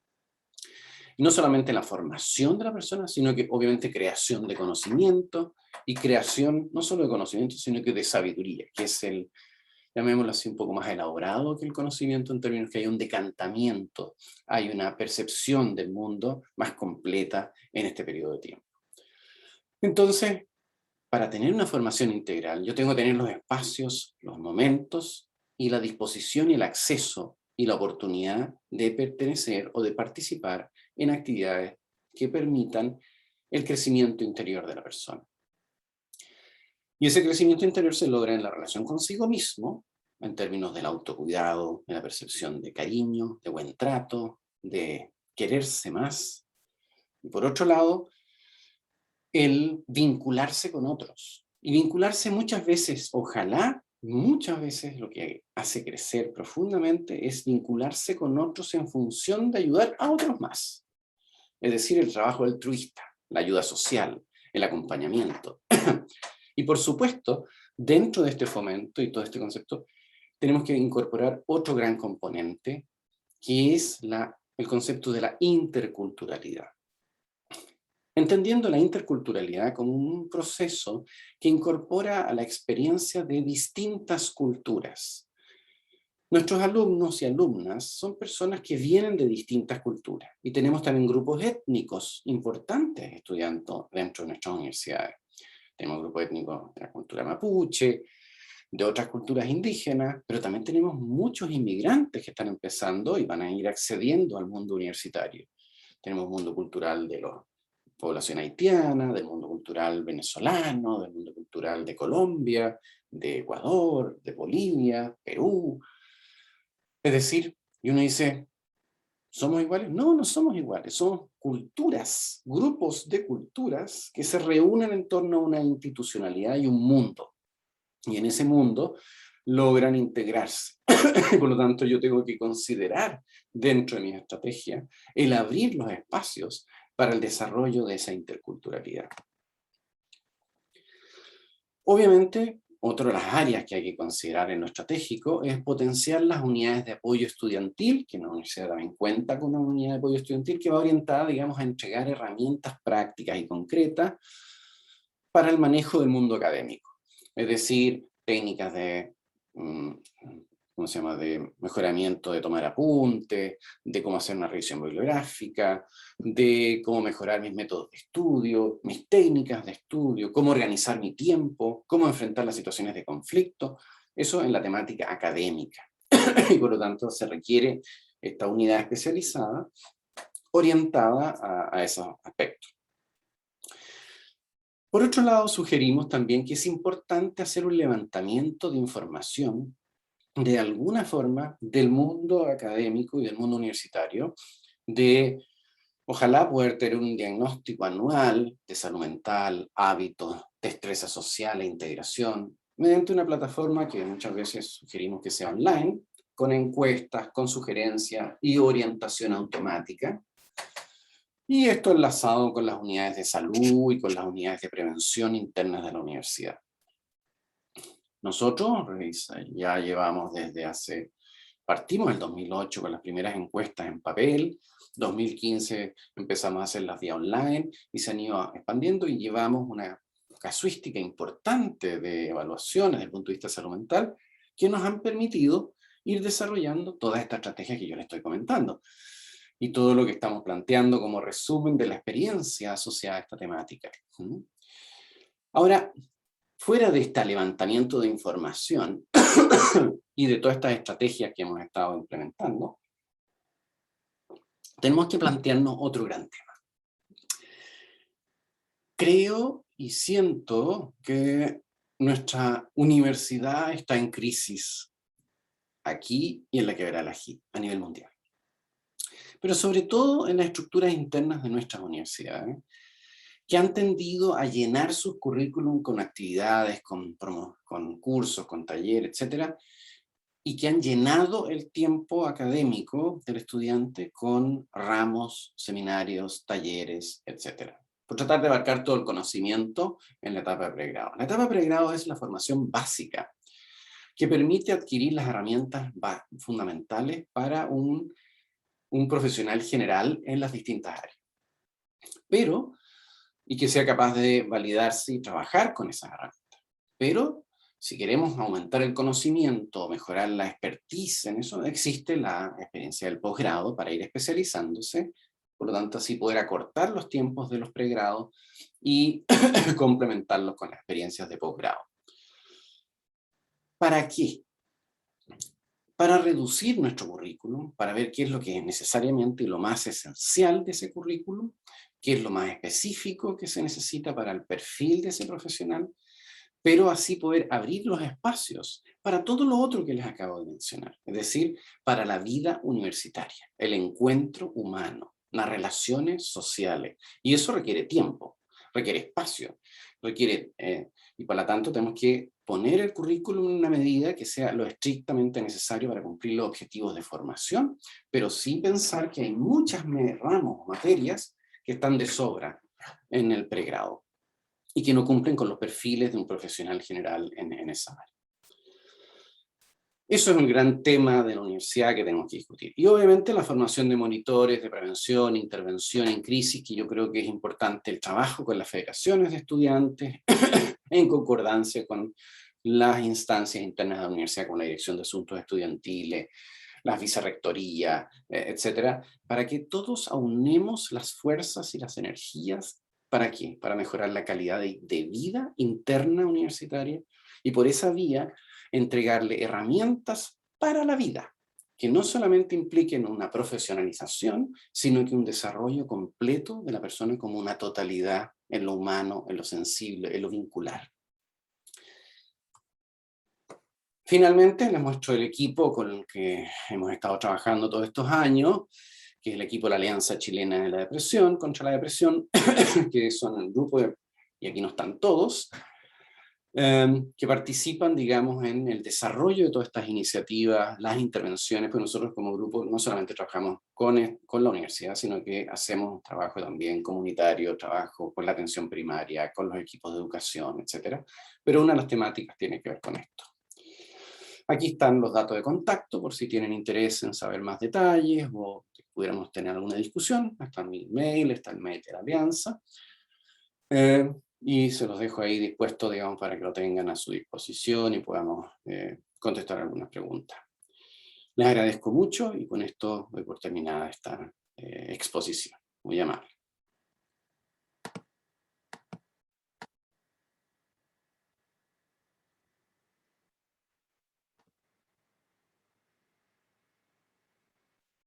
Y no solamente la formación de la persona, sino que obviamente creación de conocimiento y creación no solo de conocimiento, sino que de sabiduría, que es el, llamémoslo así, un poco más elaborado que el conocimiento en términos que hay un decantamiento, hay una percepción del mundo más completa en este periodo de tiempo. Entonces, para tener una formación integral, yo tengo que tener los espacios, los momentos y la disposición y el acceso y la oportunidad de pertenecer o de participar en actividades que permitan el crecimiento interior de la persona. Y ese crecimiento interior se logra en la relación consigo mismo, en términos del autocuidado, de la percepción de cariño, de buen trato, de quererse más. Y por otro lado, el vincularse con otros. Y vincularse muchas veces, ojalá, muchas veces lo que hace crecer profundamente es vincularse con otros en función de ayudar a otros más. Es decir, el trabajo altruista, la ayuda social, el acompañamiento. Y por supuesto, dentro de este fomento y todo este concepto, tenemos que incorporar otro gran componente, que es el concepto de la interculturalidad. Entendiendo la interculturalidad como un proceso que incorpora a la experiencia de distintas culturas. Nuestros alumnos y alumnas son personas que vienen de distintas culturas y tenemos también grupos étnicos importantes estudiando dentro de nuestras universidades. Tenemos grupos étnicos de la cultura mapuche, de otras culturas indígenas, pero también tenemos muchos inmigrantes que están empezando y van a ir accediendo al mundo universitario. Tenemos mundo cultural de la población haitiana, del mundo cultural venezolano, del mundo cultural de Colombia, de Ecuador, de Bolivia, Perú. Es decir, y uno dice, ¿somos iguales? No, no somos iguales, somos culturas, grupos de culturas que se reúnen en torno a una institucionalidad y un mundo. Y en ese mundo logran integrarse. Por lo tanto, yo tengo que considerar dentro de mi estrategia el abrir los espacios para el desarrollo de esa interculturalidad. Obviamente, otra de las áreas que hay que considerar en lo estratégico es potenciar las unidades de apoyo estudiantil, que la universidad también cuenta con una unidad de apoyo estudiantil que va orientada, digamos, a entregar herramientas prácticas y concretas para el manejo del mundo académico. Es decir, técnicas de, ¿cómo se llama?, de mejoramiento de tomar apuntes, de cómo hacer una revisión bibliográfica, de cómo mejorar mis métodos de estudio, mis técnicas de estudio, cómo organizar mi tiempo, cómo enfrentar las situaciones de conflicto. Eso en la temática académica. Y por lo tanto se requiere esta unidad especializada orientada a esos aspectos. Por otro lado, sugerimos también que es importante hacer un levantamiento de información de alguna forma del mundo académico y del mundo universitario, de ojalá poder tener un diagnóstico anual de salud mental, hábitos, destreza social e integración, mediante una plataforma que muchas veces sugerimos que sea online, con encuestas, con sugerencias y orientación automática. Y esto enlazado con las unidades de salud y con las unidades de prevención internas de la universidad. Nosotros ya llevamos partimos en el 2008 con las primeras encuestas en papel, 2015 empezamos a hacerlas vía online y se han ido expandiendo y llevamos una casuística importante de evaluaciones desde el punto de vista de salud mental que nos han permitido ir desarrollando toda esta estrategia que yo les estoy comentando y todo lo que estamos planteando como resumen de la experiencia asociada a esta temática. Ahora, fuera de este levantamiento de información y de todas estas estrategias que hemos estado implementando, tenemos que plantearnos otro gran tema. Creo y siento que nuestra universidad está en crisis aquí y en la quebrada a nivel mundial. Pero sobre todo en las estructuras internas de nuestras universidades, que han tendido a llenar sus currículum con actividades, con cursos, con talleres, etcétera, y que han llenado el tiempo académico del estudiante con ramos, seminarios, talleres, etcétera, por tratar de abarcar todo el conocimiento en la etapa de pregrado. La etapa de pregrado es la formación básica, que permite adquirir las herramientas fundamentales para un profesional general en las distintas áreas. Pero, y que sea capaz de validarse y trabajar con esas herramientas. Pero, si queremos aumentar el conocimiento, mejorar la expertise en eso, existe la experiencia del posgrado para ir especializándose, por lo tanto así poder acortar los tiempos de los pregrados y complementarlos con las experiencias de posgrado. ¿Para qué? Para reducir nuestro currículum, para ver qué es lo que es necesariamente lo más esencial de ese currículum, qué es lo más específico que se necesita para el perfil de ese profesional, pero así poder abrir los espacios para todo lo otro que les acabo de mencionar, es decir, para la vida universitaria, el encuentro humano, las relaciones sociales, y eso requiere tiempo, requiere espacio, requiere, y por lo tanto tenemos que poner el currículum en una medida que sea lo estrictamente necesario para cumplir los objetivos de formación, pero sí pensar que hay muchas ramos, materias, que están de sobra en el pregrado y que no cumplen con los perfiles de un profesional general en esa área. Eso es un gran tema de la universidad que tenemos que discutir. Y obviamente la formación de monitores de prevención, intervención en crisis, que yo creo que es importante el trabajo con las federaciones de estudiantes, en concordancia con las instancias internas de la universidad, con la Dirección de Asuntos Estudiantiles, las vicerrectorías, etcétera, para que todos aunemos las fuerzas y las energías. ¿Para qué? Para mejorar la calidad de vida interna universitaria y por esa vía entregarle herramientas para la vida, que no solamente impliquen una profesionalización, sino que un desarrollo completo de la persona como una totalidad en lo humano, en lo sensible, en lo vincular. Finalmente, les muestro el equipo con el que hemos estado trabajando todos estos años, que es el equipo de la Alianza Chilena de la Depresión, contra la Depresión, que son el grupo, y aquí no están todos, que participan, digamos, en el desarrollo de todas estas iniciativas, las intervenciones, pues nosotros como grupo no solamente trabajamos con la universidad, sino que hacemos un trabajo también comunitario, trabajo con la atención primaria, con los equipos de educación, etcétera. Pero una de las temáticas tiene que ver con esto. Aquí están los datos de contacto, por si tienen interés en saber más detalles o pudiéramos tener alguna discusión. Está mi mail, está el mail de la Alianza. Y se los dejo ahí dispuesto, digamos, para que lo tengan a su disposición y podamos contestar algunas preguntas. Les agradezco mucho y con esto doy por terminada esta exposición. Muy amable.